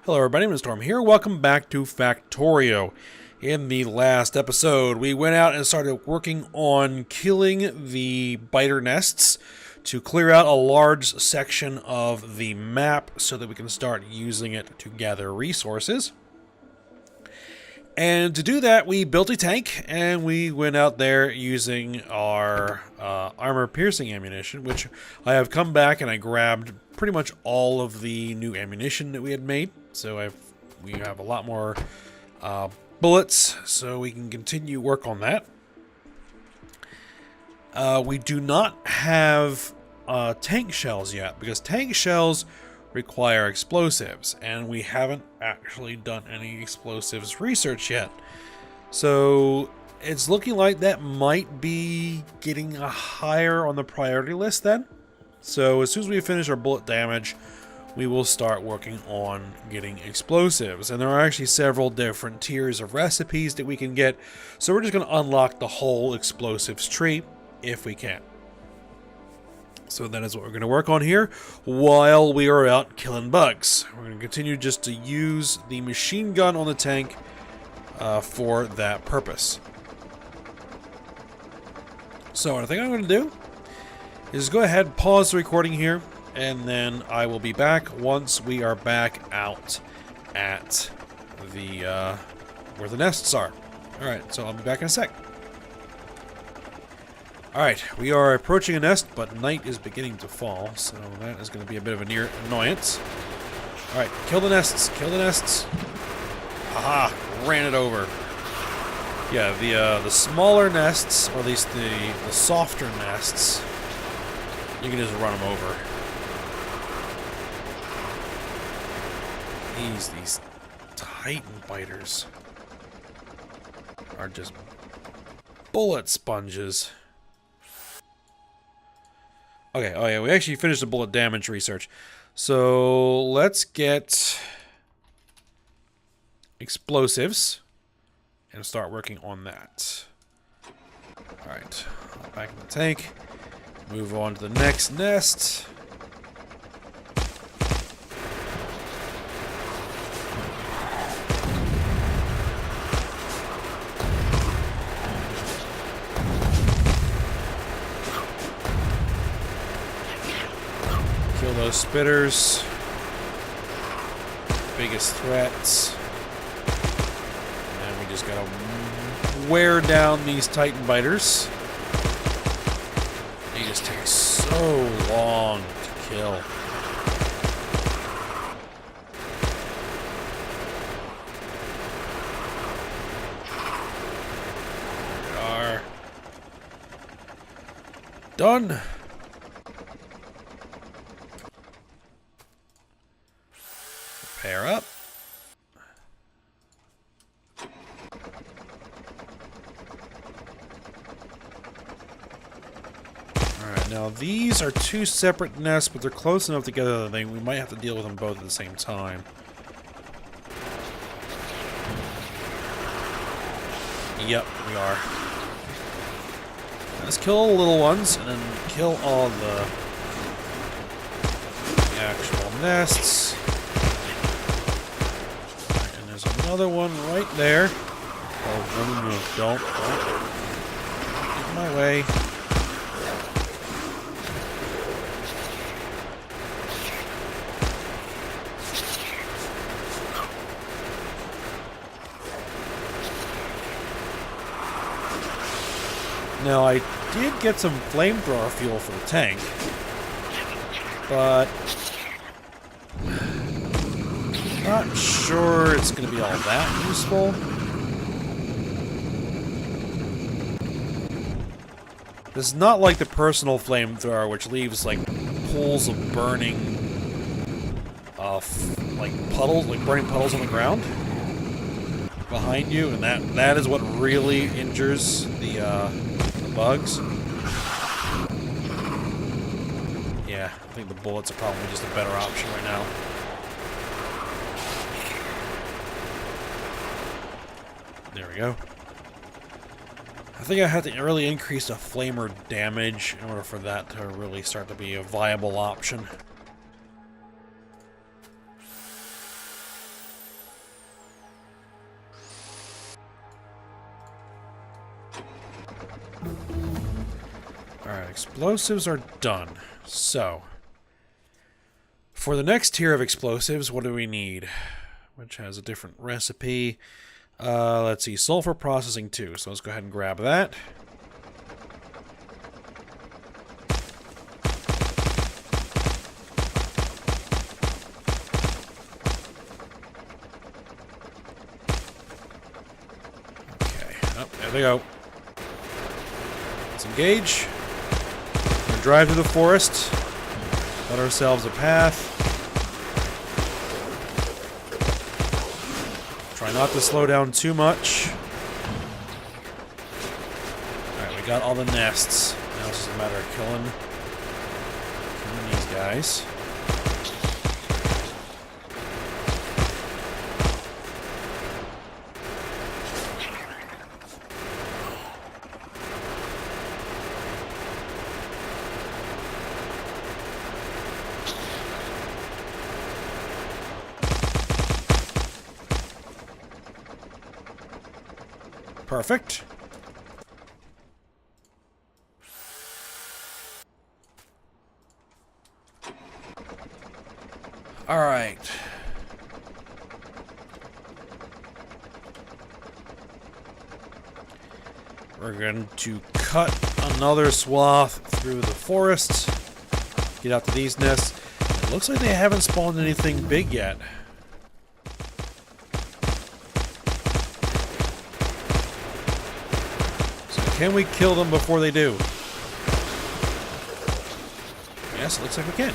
Hello everybody, I'm Storm here. Welcome back to Factorio. In the last episode, we went out and started working on killing the biter nests to clear out a large section of the map so that we can start using it to gather resources. And to do that, we built a tank, and we went out there using our armor-piercing ammunition, which I have come back and I grabbed pretty much all of the new ammunition that we had made. So we have a lot more bullets, so we can continue work on that. We do not have tank shells yet, because tank shells require explosives, and we haven't actually done any explosives research yet. So it's looking like that might be getting higher on the priority list then. So as soon as we finish our bullet damage, we will start working on getting explosives. And there are actually several different tiers of recipes that we can get, so we're just going to unlock the whole explosives tree if we can. So that is what we're going to work on here while we are out killing bugs. We're going to continue just to use the machine gun on the tank for that purpose. So what I think I'm going to do is go ahead, pause the recording here, and then I will be back once we are back out at the where the nests are. Alright, so I'll be back in a sec. Alright, we are approaching a nest, but night is beginning to fall, so that is going to be a bit of a near annoyance. Alright, kill the nests, kill the nests. Aha, ran it over. Yeah, the smaller nests, or at least the softer nests, you can just run them over. These Titan biters are just bullet sponges. Okay, oh yeah, we actually finished the bullet damage research. So let's get explosives and start working on that. Alright, back in the tank. Move on to the next nest. Kill those spitters. Biggest threats. And we just gotta wear down these Titan biters. They just take so long to kill. We are done. Pair up. Alright, now these are two separate nests, but they're close enough together that we might have to deal with them both at the same time. Yep, we are. Let's kill the little ones, and then kill all the actual nests. Another one right there. Oh, no, don't. Get in my way. Now, I did get some flamethrower fuel for the tank, but not sure it's going to be all that useful. This is not like the personal flamethrower, which leaves like pools of burning, like puddles, like burning puddles on the ground behind you, and that is what really injures the bugs. Yeah, I think the bullets are probably just a better option right now. There we go. I think I have to really increase the flamer damage in order for that to really start to be a viable option. Alright, explosives are done. So, for the next tier of explosives, what do we need? Which has a different recipe. Let's see, sulfur processing 2. So let's go ahead and grab that. Okay, oh, there they go. Let's engage. We're gonna drive through the forest. Cut ourselves a path. Try not to slow down too much. Alright, we got all the nests. Now it's just a matter of killing these guys. Perfect. All right. We're going to cut another swath through the forest. Get out to these nests. It looks like they haven't spawned anything big yet. Can we kill them before they do? Yes, it looks like we can.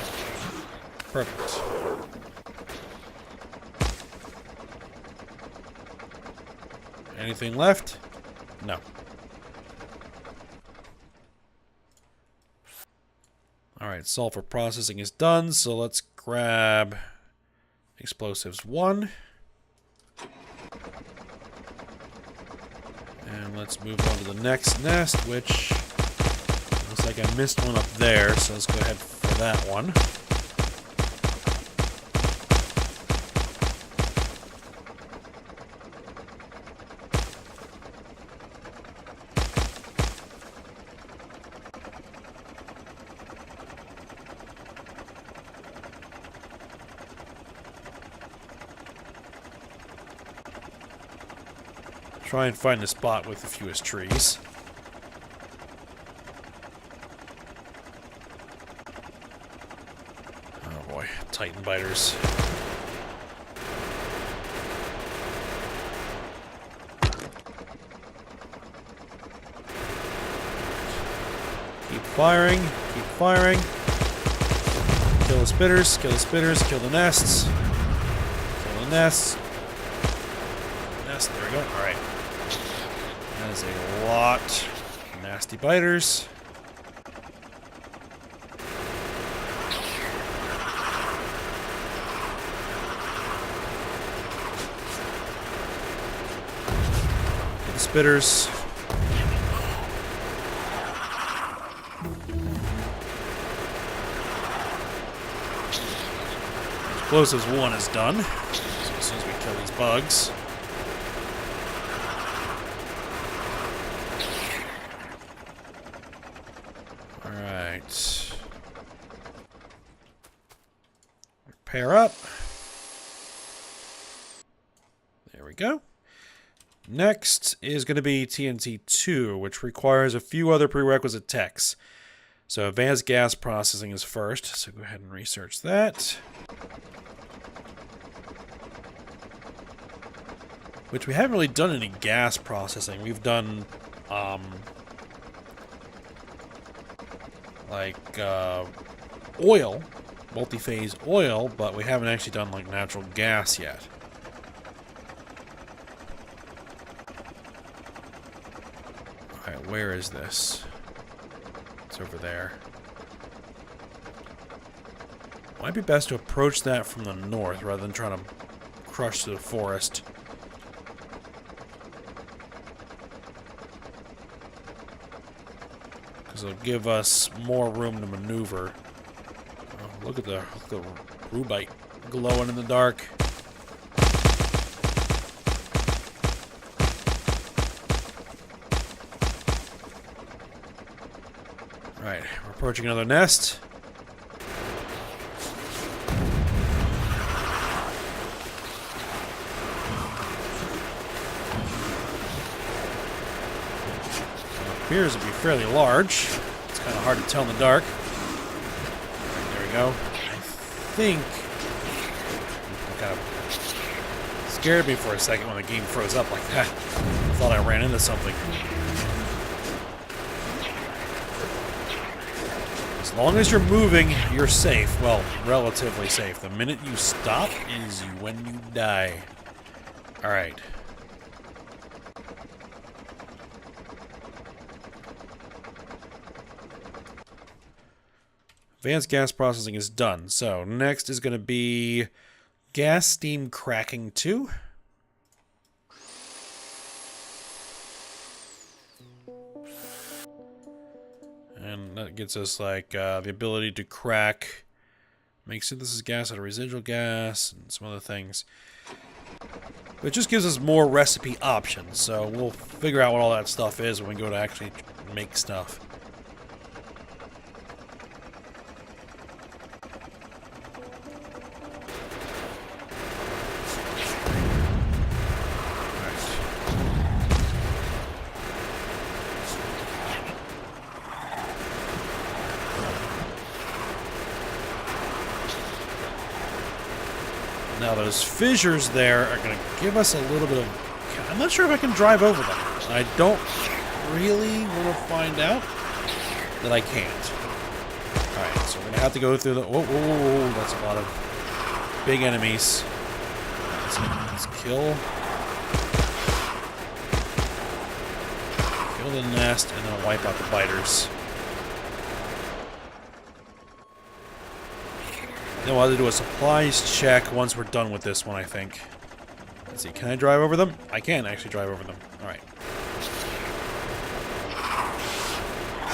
Perfect. Anything left? No. Alright, sulfur processing is done, so let's grab explosives 1. And let's move on to the next nest, which looks like I missed one up there, so let's go ahead for that one. Try and find a spot with the fewest trees. Oh boy, Titan biters. Keep firing, keep firing. Kill the spitters, kill the spitters, kill the nests. Kill the nests. Nest, there we go, alright. That is a lot of nasty biters. Get the spitters. Explosives 1 is done. So as soon as we kill these bugs. Pair up. There we go. Next is going to be TNT 2, which requires a few other prerequisite techs. So advanced gas processing is first, so go ahead and research that. Which we haven't really done any gas processing. We've done, oil. Multi-phase oil, but we haven't actually done like natural gas yet. Alright, where is this? It's over there. Might be best to approach that from the north rather than trying to crush through the forest. Because it'll give us more room to maneuver. Look at the rubite glowing in the dark. Alright, we're approaching another nest. It appears to be fairly large. It's kind of hard to tell in the dark. There we go. I think... It kind of scared me for a second when the game froze up like that. I thought I ran into something. As long as you're moving, you're safe. Well, relatively safe. The minute you stop is when you die. Alright. Advanced gas processing is done. So, next is going to be gas steam cracking 2. And that gets us, like, the ability to crack, make synthesis gas out of residual gas, and some other things. It just gives us more recipe options, so we'll figure out what all that stuff is when we go to actually make stuff. Now those fissures there are going to give us a little bit of... I'm not sure if I can drive over them. I don't really want to find out that I can't. Alright, so we're going to have to go through the... Whoa, whoa, whoa, that's a lot of big enemies. Let's kill the nest and then wipe out the biters. Then we'll have to do a supplies check once we're done with this one, I think. Let's see, can I drive over them? I can actually drive over them. Alright.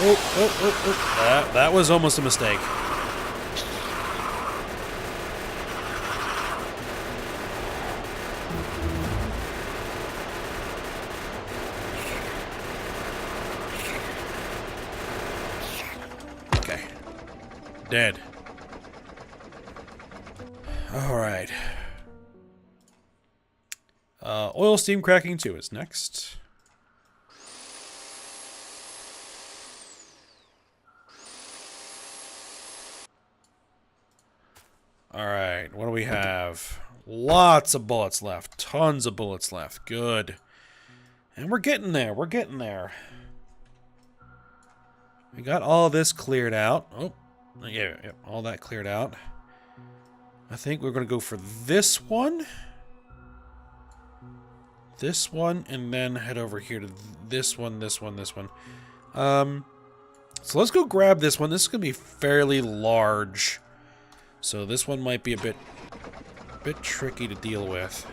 Oh. That was almost a mistake. Okay. Dead. Alright. Oil steam cracking 2 is next. Alright, what do we have? Lots of bullets left. Tons of bullets left. Good. And we're getting there. We're getting there. We got all this cleared out. Oh, yeah, all that cleared out. I think we're going to go for this one. This one, and then head over here to this one, this one, this one. So let's go grab this one. This is going to be fairly large. So this one might be a bit tricky to deal with.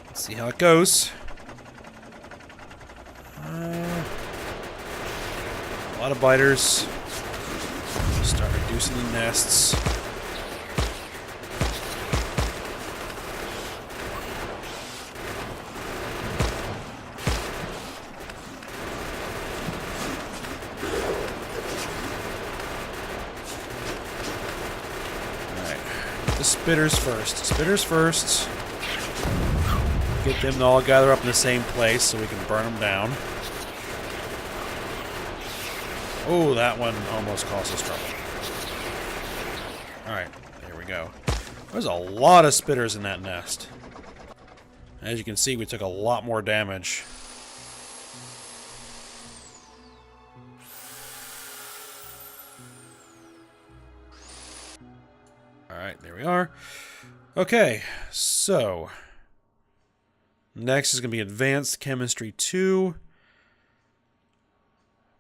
Let's see how it goes. A lot of biters. Start reducing the nests. Alright. The spitters first. Spitters first. Get them to all gather up in the same place so we can burn them down. Oh, that one almost caused us trouble. Alright, there we go. There's a lot of spitters in that nest. As you can see, we took a lot more damage. Alright, there we are. Okay, so... next is going to be Advanced Chemistry 2.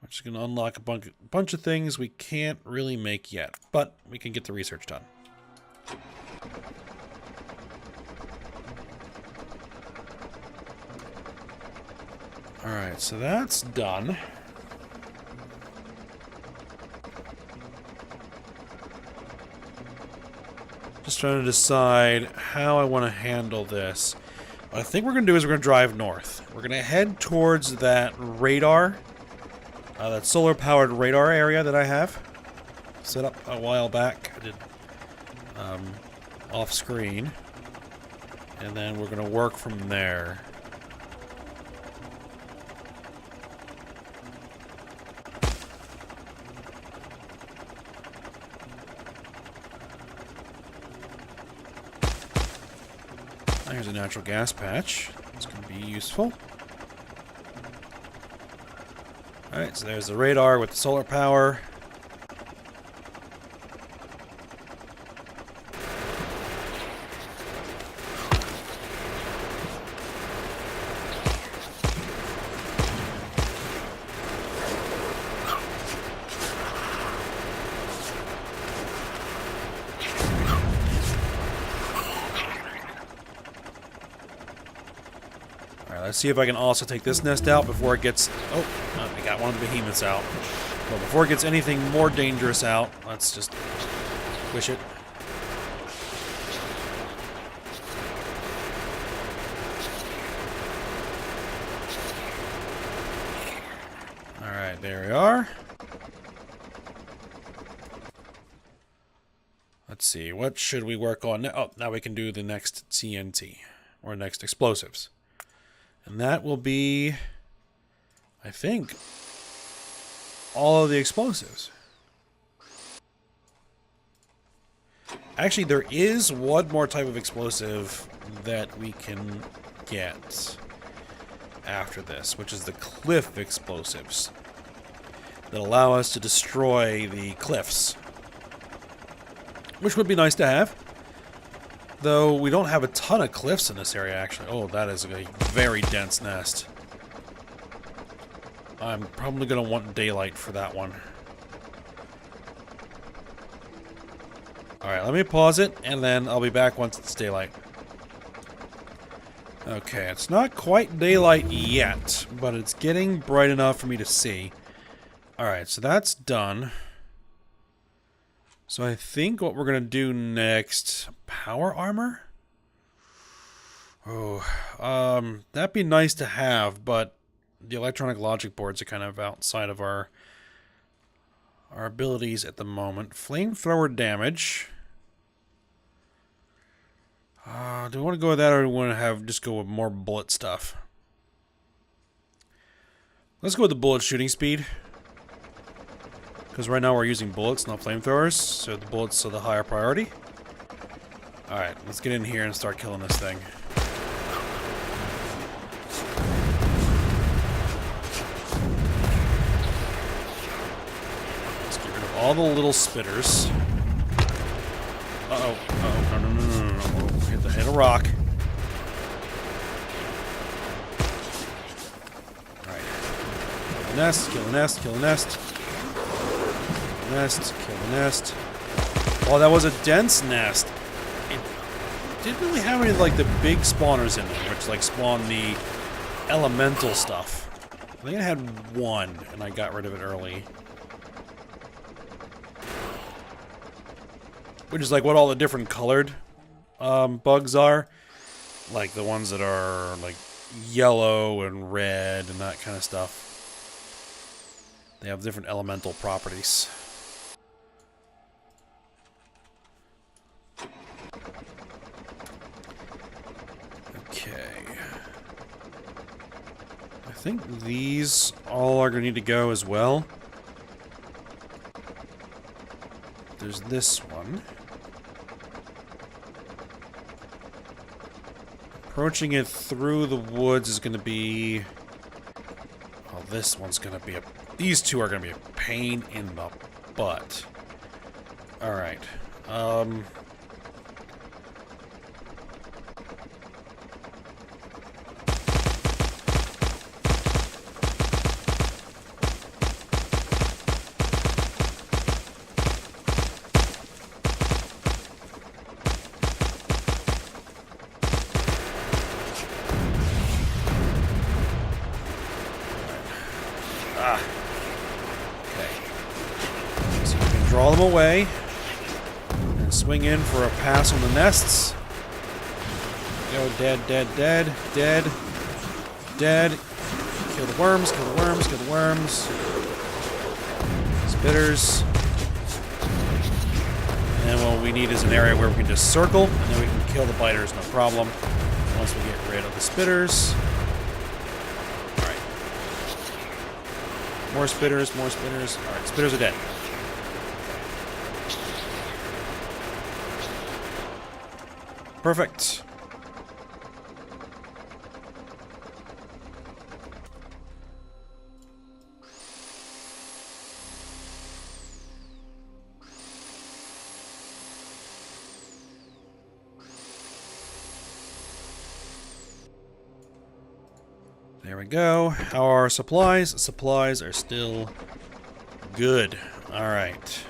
Which is going to unlock a bunch of things we can't really make yet. But we can get the research done. Alright, so that's done. Just trying to decide how I want to handle this. What I think we're going to do is we're going to drive north. We're going to head towards that radar, that solar-powered radar area that I have set up a while back. I did off-screen. And then we're going to work from there. There's a natural gas patch. It's going to be useful. Alright, so there's the radar with the solar power. Let's see if I can also take this nest out before it gets... Oh, I got one of the behemoths out. But before it gets anything more dangerous out, let's just squish it. Alright, there we are. Let's see, what should we work on now? Oh, now we can do the next TNT, or next explosives. And that will be, I think, all of the explosives. Actually, there is one more type of explosive that we can get after this, which is the cliff explosives that allow us to destroy the cliffs, which would be nice to have. Though we don't have a ton of cliffs in this area, actually. Oh, that is a very dense nest. I'm probably going to want daylight for that one. Alright, let me pause it, and then I'll be back once it's daylight. Okay, it's not quite daylight yet, but it's getting bright enough for me to see. Alright, so that's done. So I think what we're going to do next... Power armor? Oh, that'd be nice to have, but the electronic logic boards are kind of outside of our abilities at the moment. Flamethrower damage. Do we want to go with that, or do we want to just go with more bullet stuff? Let's go with the bullet shooting speed. Because right now we're using bullets, not flamethrowers, so the bullets are the higher priority. Alright, let's get in here and start killing this thing. Let's get rid of all the little spitters. Uh-oh, uh-oh, no. Hit a rock. Alright. Kill the nest, kill the nest, kill the nest. Nest, kill the nest. Oh, that was a dense nest. It didn't really have any, like, the big spawners in there, which, like, spawn the elemental stuff. I think I had one, and I got rid of it early. Which is, like, what all the different colored bugs are. Like, the ones that are, like, yellow and red and that kind of stuff. They have different elemental properties. I think these all are going to need to go as well. There's this one. Approaching it through the woods is going to be... Oh, this one's going to be a... These two are going to be a pain in the butt. Alright. Okay. So you can draw them away. And swing in for a pass on the nests. Go dead, dead, dead, dead, dead. Kill the worms, kill the worms, kill the worms. Spitters. And what we need is an area where we can just circle, and then we can kill the biters, no problem. Once we get rid of the spitters. Alright. More spitters, more spitters. Alright, spitters are dead. Perfect. There we go. How are our supplies? Supplies are still good. Alright.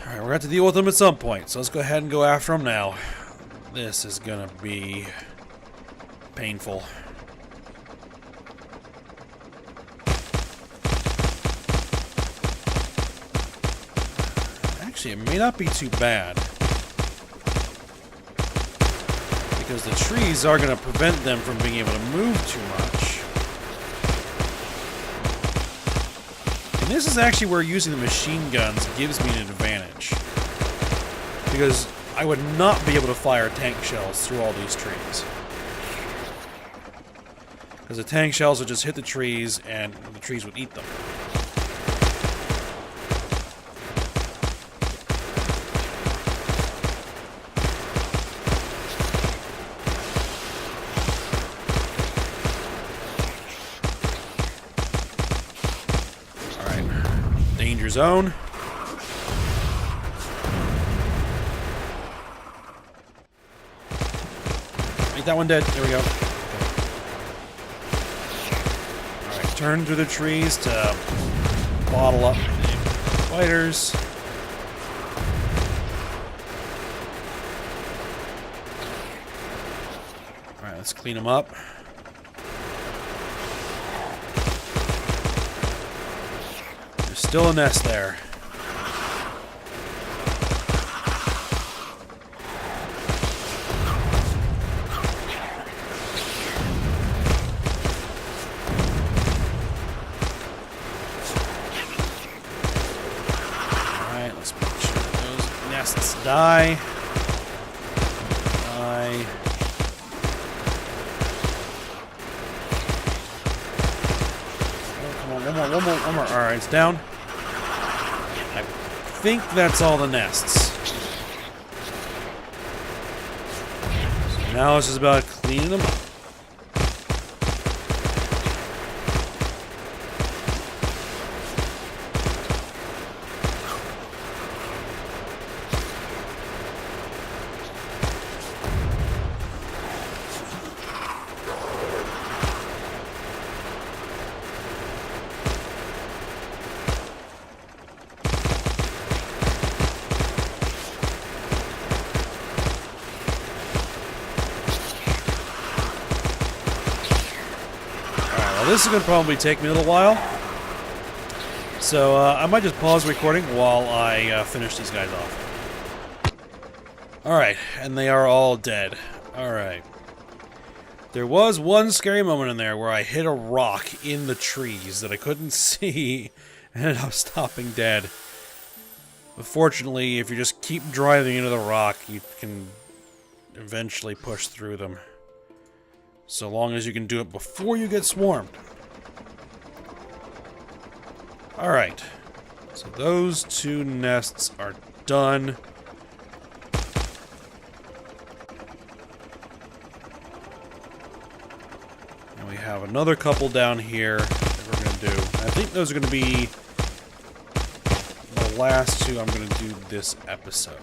Alright, we're going to have to deal with them at some point, so let's go ahead and go after them now. This is going to be painful. Actually, it may not be too bad. Because the trees are going to prevent them from being able to move too much. And this is actually where using the machine guns gives me an advantage. Because I would not be able to fire tank shells through all these trees. Because the tank shells would just hit the trees and the trees would eat them. Zone. Make that one dead. There we go. Alright, turn through the trees to bottle up the fighters. Alright, let's clean them up. Still a nest there. Alright, let's make sure those nests die. Die. Oh, come on, one more. Alright, it's down. I think that's all the nests. So now it's just about cleaning them up. This is going to probably take me a little while, so I might just pause recording while I finish these guys off. Alright, and they are all dead. Alright. There was one scary moment in there where I hit a rock in the trees that I couldn't see and ended up stopping dead. But fortunately, if you just keep driving into the rock, you can eventually push through them. So long as you can do it before you get swarmed. Alright. So those two nests are done. And we have another couple down here that we're going to do. I think those are going to be the last two I'm going to do this episode.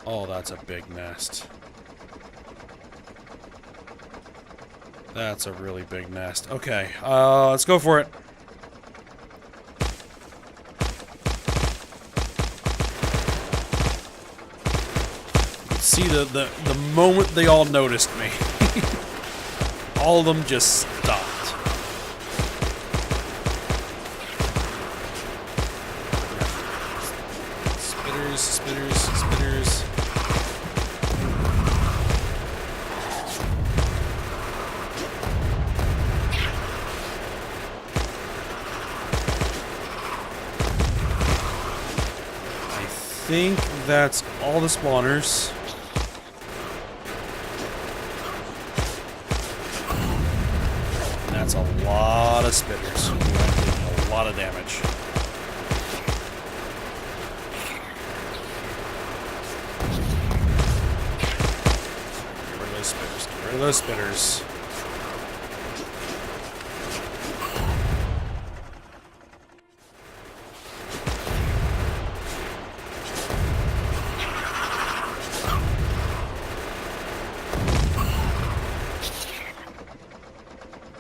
Oh, that's a big nest. That's a really big nest. Okay, let's go for it. You can see the moment they all noticed me. all of them just stopped. Spitters, spitters, spitters. I think that's all the spawners. And that's a lot of spitters. A lot of damage. Get rid of those spitters. Get rid of those spitters.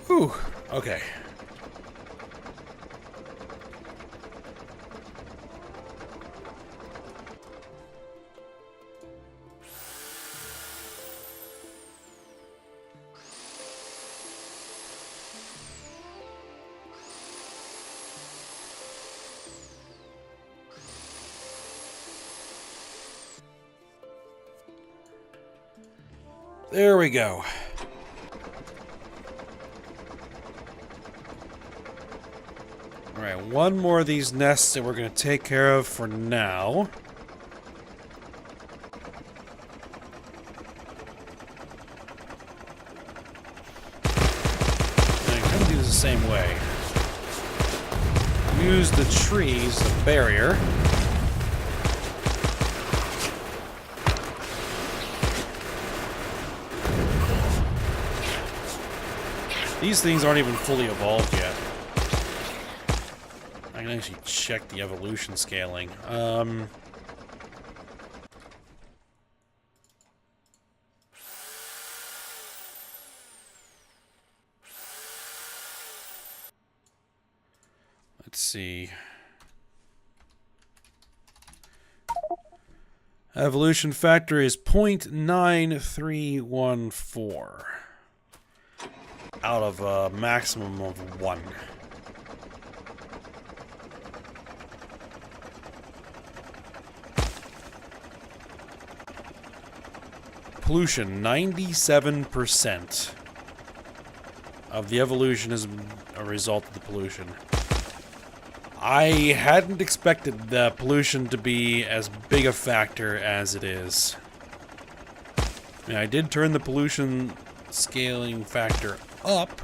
Whew, okay. There we go. Alright, one more of these nests that we're going to take care of for now. And I'm going to do this the same way. Use the trees as a barrier. These things aren't even fully evolved yet. I can actually check the evolution scaling. Let's see. Evolution factor is 0.9314 out of a maximum of 1. Pollution, 97% of the evolution is a result of the pollution. I hadn't expected the pollution to be as big a factor as it is. I mean, I did turn the pollution scaling factor up,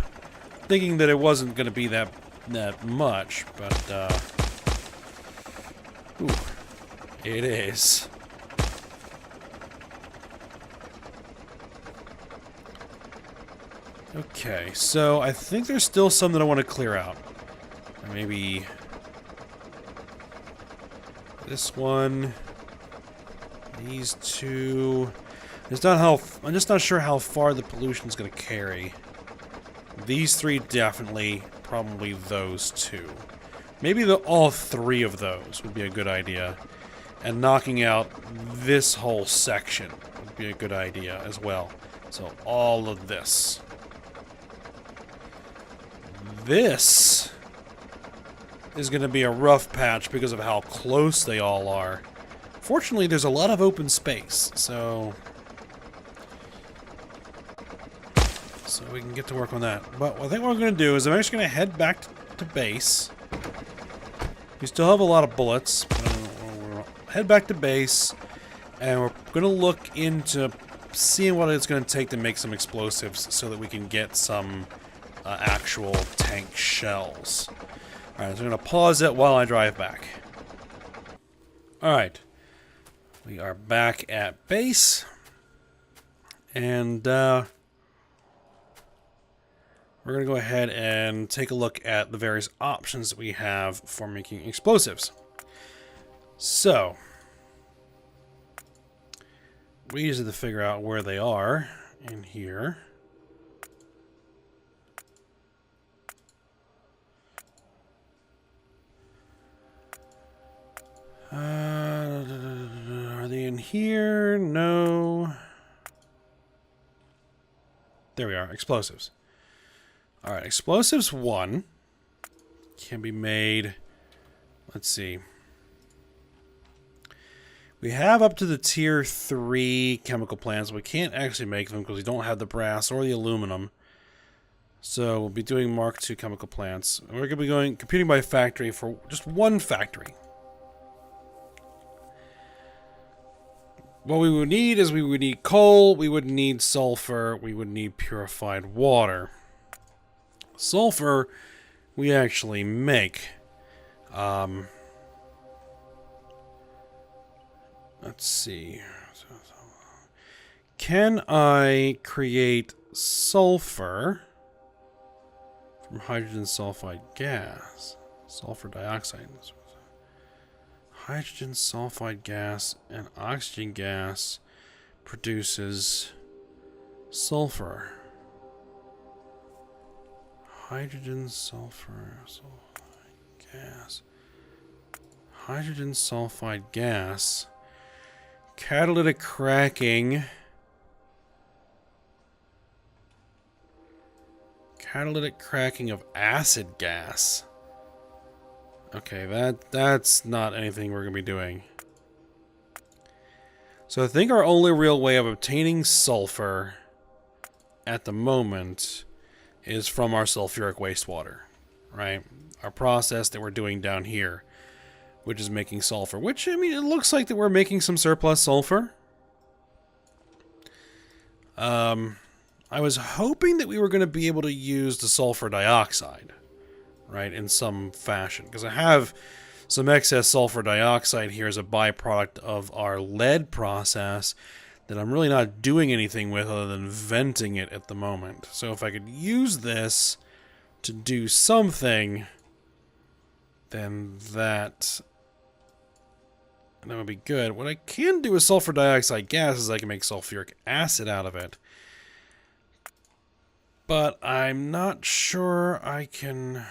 thinking that it wasn't going to be that much, but ooh, it is. Okay, so I think there's still some that I want to clear out. Or maybe this one, these two. I'm just not sure how far the pollution's going to carry. These three definitely, probably those two. Maybe all three of those would be a good idea. And knocking out this whole section would be a good idea as well. So all of this. This is going to be a rough patch because of how close they all are. Fortunately, there's a lot of open space, so we can get to work on that. But I think what we're going to do is I'm actually going to head back to base. We still have a lot of bullets. We'll head back to base, and we're going to look into seeing what it's going to take to make some explosives so that we can get some actual tank shells. Alright, so I'm going to pause it while I drive back. Alright. We are back at base. And we're going to go ahead and take a look at the various options that we have for making explosives. So, we just have to figure out where they are in here. Are they in here? No. There we are, explosives. Alright, explosives 1 can be made. Let's see. We have up to the tier 3 chemical plants. We can't actually make them because we don't have the brass or the aluminum. So we'll be doing Mark II chemical plants. We're going to be computing by factory for just one factory. What we would need is we would need coal, we would need sulfur, we would need purified water. Sulfur we actually make. Let's see. Can I create sulfur from hydrogen sulfide gas? Sulfur dioxide. Hydrogen sulfide gas and oxygen gas produces sulfur. Hydrogen sulfide gas. Hydrogen sulfide gas. Catalytic cracking. Catalytic cracking of acid gas. Okay, that's not anything we're going to be doing. So I think our only real way of obtaining sulfur at the moment is from our sulfuric wastewater, right? Our process that we're doing down here, which is making sulfur. Which, I mean, it looks like that we're making some surplus sulfur. I was hoping that we were going to be able to use the sulfur dioxide, right, in some fashion. Because I have some excess sulfur dioxide here as a byproduct of our lead process that I'm really not doing anything with other than venting it at the moment. So if I could use this to do something, then that would be good. What I can do with sulfur dioxide gas is I can make sulfuric acid out of it. But I'm not sure I can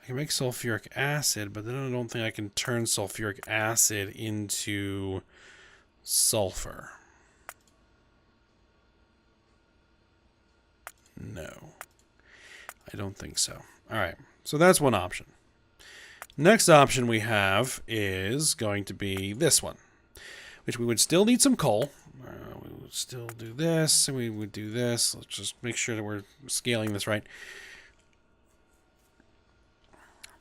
make sulfuric acid, but then I don't think I can turn sulfuric acid into sulfur. No. I don't think so. Alright, so that's one option. Next option we have is going to be this one, which we would still need some coal. We would still do this, and we would do this. Let's just make sure that we're scaling this right.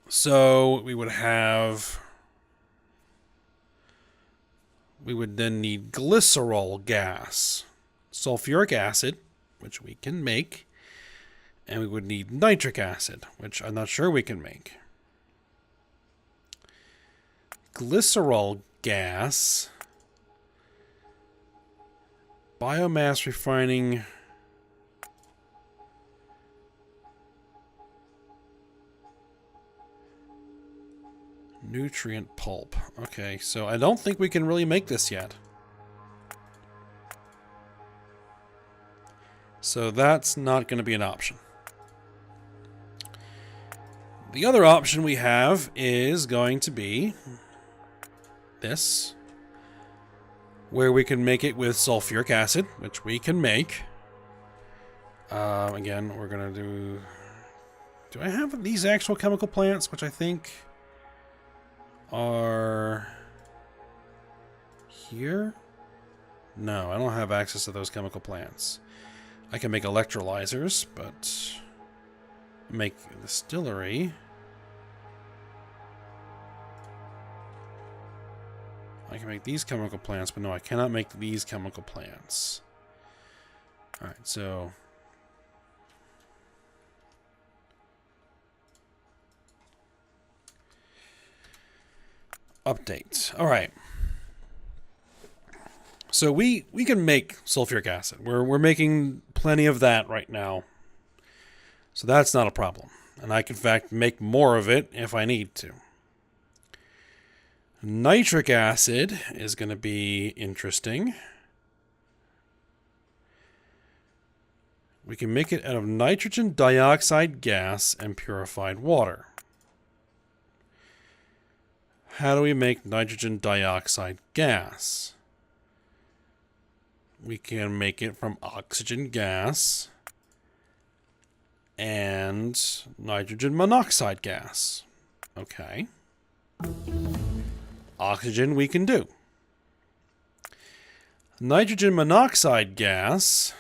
So we would then need glycerol gas, sulfuric acid, which we can make, and we would need nitric acid, which I'm not sure we can make. Glycerol gas, biomass refining, nutrient pulp. Okay, so I don't think we can really make this yet. So that's not going to be an option. The other option we have is going to be this, where we can make it with sulfuric acid, which we can make. Again, we're going to do... Do I have these actual chemical plants, which I think are here? No, I don't have access to those chemical plants. I can make electrolyzers, but make a distillery. I can make these chemical plants, but no, I cannot make these chemical plants. Alright, so update. Alright. So we can make sulfuric acid. We're making plenty of that right now. So that's not a problem. And I can, in fact, make more of it if I need to. Nitric acid is going to be interesting. We can make it out of nitrogen dioxide gas and purified water. How do we make nitrogen dioxide gas? we can make it from oxygen gas and nitrogen monoxide gas. Okay. Oxygen we can do. Nitrogen monoxide gas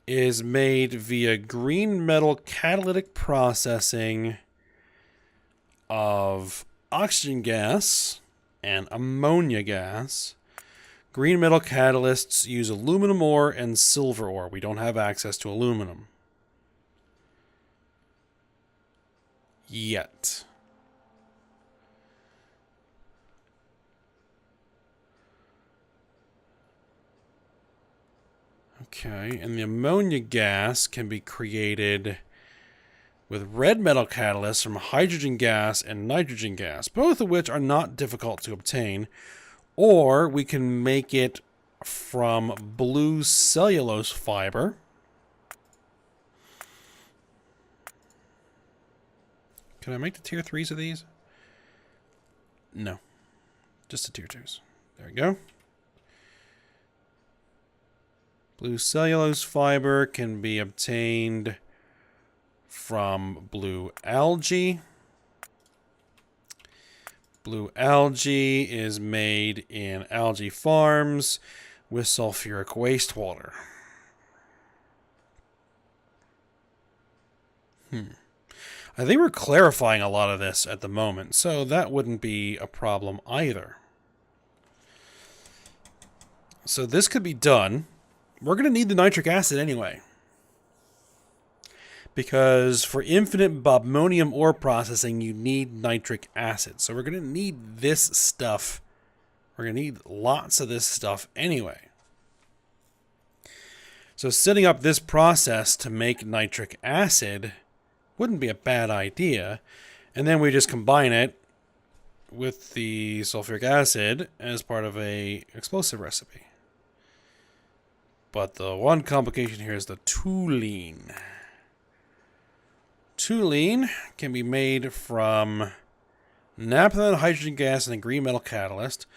is made via green metal catalytic processing of oxygen gas and ammonia gas. Green metal catalysts use aluminum ore and silver ore. We don't have access to aluminum yet. Okay, and the ammonia gas can be created with red metal catalysts from hydrogen gas and nitrogen gas, both of which are not difficult to obtain. Or we can make it from blue cellulose fiber. Can I make the tier 3s of these? No, just the tier 2s. There we go. Blue cellulose fiber can be obtained from blue algae. Blue algae is made in algae farms with sulfuric wastewater. I think we're clarifying a lot of this at the moment, so that wouldn't be a problem either. So this could be done. We're going to need the nitric acid anyway, because for infinite bobmonium ore processing, you need nitric acid. So we're going to need this stuff. We're going to need lots of this stuff anyway. So setting up this process to make nitric acid wouldn't be a bad idea. And then we just combine it with the sulfuric acid as part of a explosive recipe. But the one complication here is the toluene. Toluene can be made from naphtha and hydrogen gas and a green metal catalyst.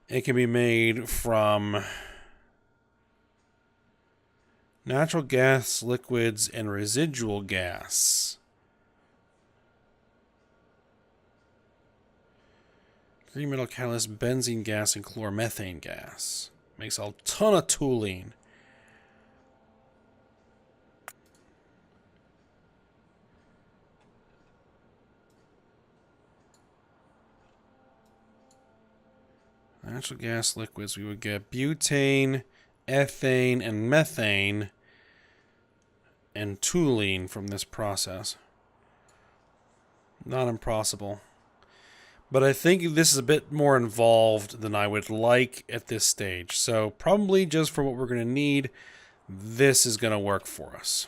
It can be made from natural gas, liquids, and residual gas. Green metal catalyst, benzene gas, and chloromethane gas. Makes a ton of toluene. Natural gas liquids, we would get butane, ethane, and methane, and toluene from this process. Not impossible. But I think this is a bit more involved than I would like at this stage. So probably just for what we're going to need, this is going to work for us.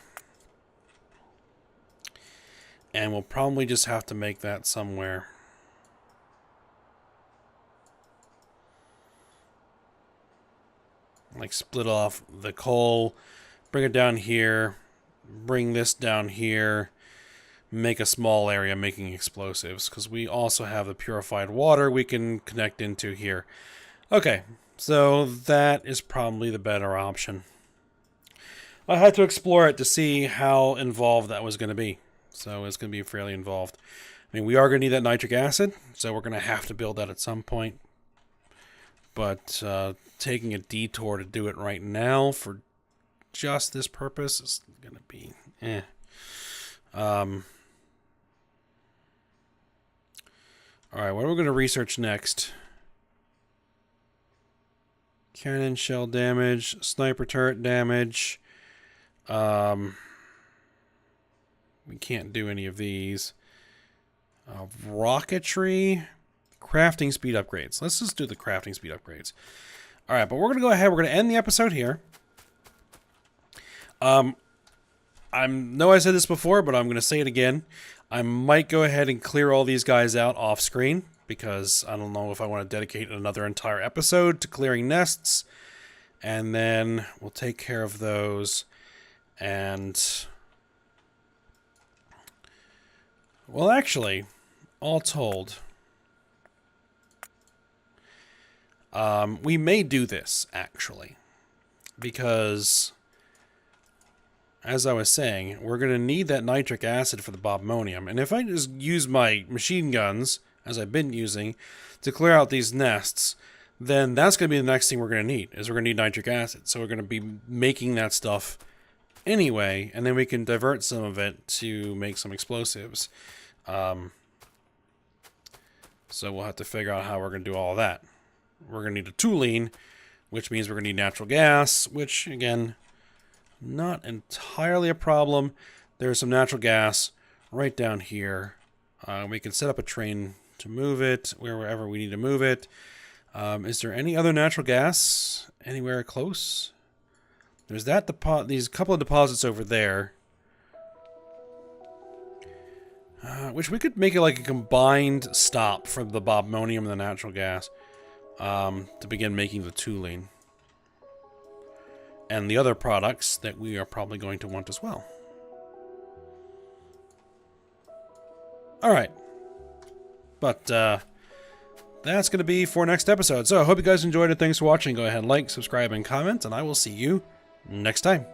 And we'll probably just have to make that somewhere. Like split off the coal, bring it down here, bring this down here, make a small area making explosives, because we also have the purified water we can connect into here. Okay, so that is probably the better option. I had to explore it to see how involved that was going to be. So it's going to be fairly involved. I mean, we are going to need that nitric acid, so we're going to have to build that at some point. But taking a detour to do it right now for just this purpose is going to be Alright, what are we going to research next? Cannon shell damage, sniper turret damage. We can't do any of these. Rocketry, crafting speed upgrades. Let's just do the crafting speed upgrades. Alright, but we're going to go ahead. We're going to end the episode here. I know I said this before, but I'm going to say it again. I might go ahead and clear all these guys out off screen, because I don't know if I want to dedicate another entire episode to clearing nests. And then we'll take care of those. And, well, actually, all told, We may do this, actually, because, as I was saying, we're going to need that nitric acid for the bobmonium. And if I just use my machine guns, as I've been using, to clear out these nests, then that's going to be the next thing we're going to need, is we're going to need nitric acid. So we're going to be making that stuff anyway, and then we can divert some of it to make some explosives. So we'll have to figure out how we're going to do all of that. We're going to need a toluene, which means we're going to need natural gas, which, again, not entirely a problem. There's some natural gas right down here. We can set up a train to move it wherever we need to move it. Is there any other natural gas anywhere close? There's that these couple of deposits over there. Which we could make it like a combined stop for the bobmonium and the natural gas to begin making the toluene. And the other products that we are probably going to want as well. Alright. But that's going to be for next episode. So I hope you guys enjoyed it. Thanks for watching. Go ahead and like, subscribe, and comment, and I will see you next time.